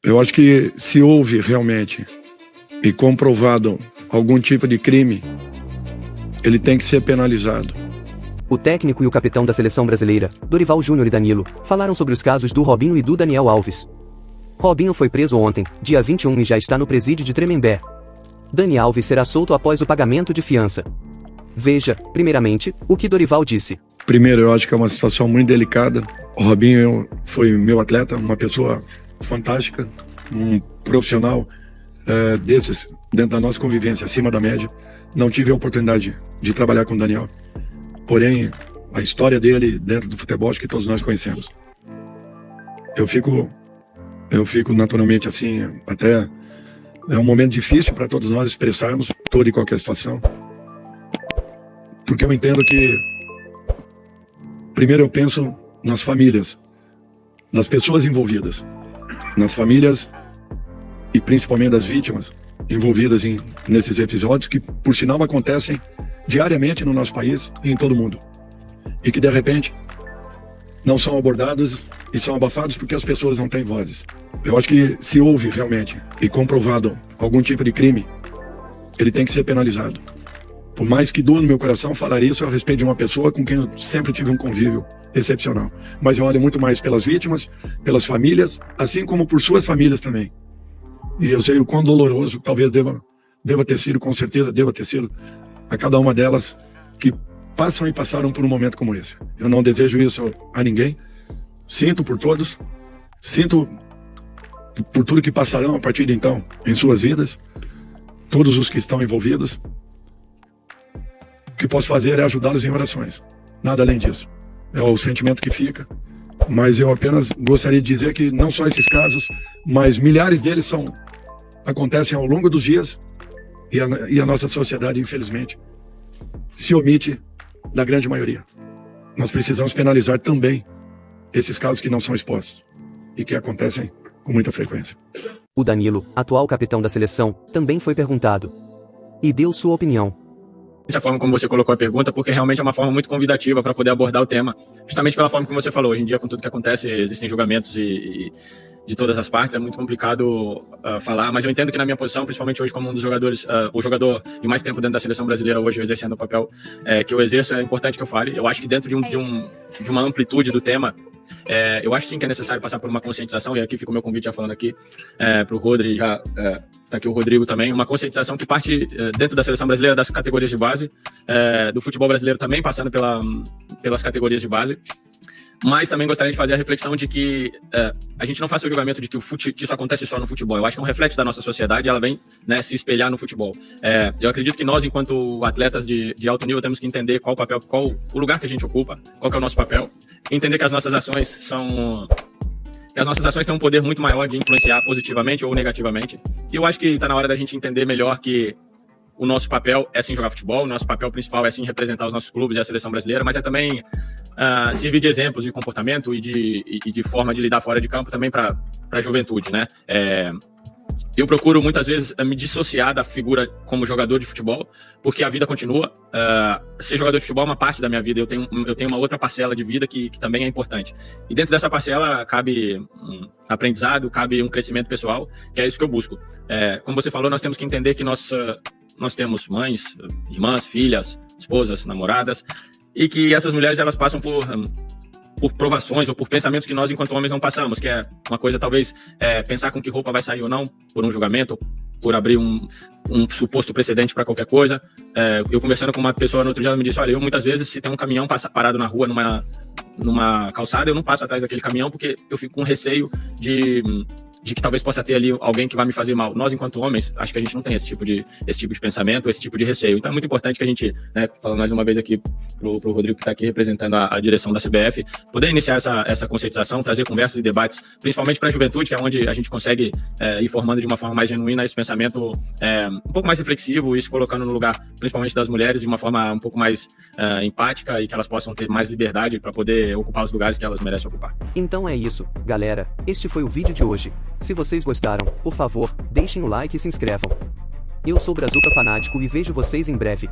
Eu acho que se houve realmente e comprovado algum tipo de crime, ele tem que ser penalizado. O técnico e o capitão da seleção brasileira, Dorival Júnior e Danilo, falaram sobre os casos do Robinho e do Daniel Alves. Robinho foi preso ontem, dia 21 e já está no presídio de Tremembé. Dani Alves será solto após o pagamento de fiança. Veja, primeiramente, o que Dorival disse. Primeiro, eu acho que é uma situação muito delicada. O Robinho foi meu atleta, uma pessoa fantástica, um profissional desses, dentro da nossa convivência, acima da média. Não tive a oportunidade de trabalhar com o Daniel. Porém, a história dele dentro do futebol, acho que todos nós conhecemos. Eu fico naturalmente assim, até é um momento difícil para todos nós expressarmos toda e qualquer situação. Porque eu entendo que, primeiro eu penso nas famílias, nas pessoas envolvidas, nas famílias e principalmente das vítimas envolvidas nesses episódios que, por sinal, acontecem diariamente no nosso país e em todo o mundo. E que, de repente, não são abordados e são abafados porque as pessoas não têm vozes. Eu acho que se houve realmente e comprovado algum tipo de crime, ele tem que ser penalizado. Por mais que doa no meu coração falar isso a respeito de uma pessoa com quem eu sempre tive um convívio excepcional. Mas eu olho muito mais pelas vítimas, pelas famílias, assim como por suas famílias também. E eu sei o quão doloroso talvez deva ter sido, com certeza deva ter sido, a cada uma delas que passam e passaram por um momento como esse. Eu não desejo isso a ninguém. Sinto por todos, sinto por tudo que passarão a partir de então em suas vidas, todos os que estão envolvidos. O que posso fazer é ajudá-los em orações, nada além disso. É o sentimento que fica, mas eu apenas gostaria de dizer que não só esses casos, mas milhares deles acontecem ao longo dos dias e a nossa sociedade, infelizmente, se omite da grande maioria. Nós precisamos penalizar também esses casos que não são expostos e que acontecem com muita frequência. O Danilo, atual capitão da seleção, também foi perguntado e deu sua opinião. A forma como você colocou a pergunta, porque realmente é uma forma muito convidativa para poder abordar o tema, justamente pela forma que você falou. Hoje em dia, com tudo que acontece, existem julgamentos e de todas as partes, é muito complicado falar, mas eu entendo que na minha posição, principalmente hoje como um dos jogadores, o jogador de mais tempo dentro da seleção brasileira, hoje exercendo o papel que eu exerço, é importante que eu fale. Eu acho que dentro de uma amplitude do tema, eu acho sim que é necessário passar por uma conscientização, e aqui fica o meu convite já falando aqui para o Rodrigo, já está aqui o Rodrigo também, uma conscientização que parte dentro da seleção brasileira, das categorias de base, do futebol brasileiro também, passando pelas categorias de base. Mas também gostaria de fazer a reflexão de que a gente não faça o julgamento de que isso acontece só no futebol. Eu acho que é um reflexo da nossa sociedade, ela vem, né, se espelhar no futebol. Eu acredito que nós, enquanto atletas de alto nível, temos que entender qual o lugar que a gente ocupa, qual que é o nosso papel, e entender que as nossas ações têm um poder muito maior de influenciar positivamente ou negativamente. E eu acho que está na hora da gente entender melhor que o nosso papel é sim jogar futebol, o nosso papel principal é sim representar os nossos clubes e a seleção brasileira, mas é também servir de exemplos de comportamento e de forma de lidar fora de campo também para a juventude, né? Eu procuro muitas vezes me dissociar da figura como jogador de futebol, porque a vida continua. Ser jogador de futebol é uma parte da minha vida, eu tenho uma outra parcela de vida que também é importante. E dentro dessa parcela cabe um aprendizado, cabe um crescimento pessoal, que é isso que eu busco. Como você falou, nós temos que entender que nós temos mães, irmãs, filhas, esposas, namoradas, e que essas mulheres elas passam por provações ou por pensamentos que nós, enquanto homens, não passamos, que é uma coisa, talvez, pensar com que roupa vai sair ou não, por um julgamento, por abrir um suposto precedente para qualquer coisa. Eu conversando com uma pessoa no outro dia, ela me disse, olha, eu muitas vezes, se tem um caminhão parado na rua, numa calçada, eu não passo atrás daquele caminhão, porque eu fico com receio de que talvez possa ter ali alguém que vai me fazer mal. Nós, enquanto homens, acho que a gente não tem esse tipo de pensamento, esse tipo de receio. Então é muito importante que a gente, né, falando mais uma vez aqui pro Rodrigo, que está aqui representando a direção da CBF, poder iniciar essa conscientização, trazer conversas e debates, principalmente para a juventude, que é onde a gente consegue ir formando de uma forma mais genuína esse pensamento um pouco mais reflexivo e se colocando no lugar, principalmente das mulheres, de uma forma um pouco mais empática e que elas possam ter mais liberdade para poder ocupar os lugares que elas merecem ocupar. Então é isso, galera. Este foi o vídeo de hoje. Se vocês gostaram, por favor, deixem o like e se inscrevam. Eu sou Brazuca Fanático e vejo vocês em breve.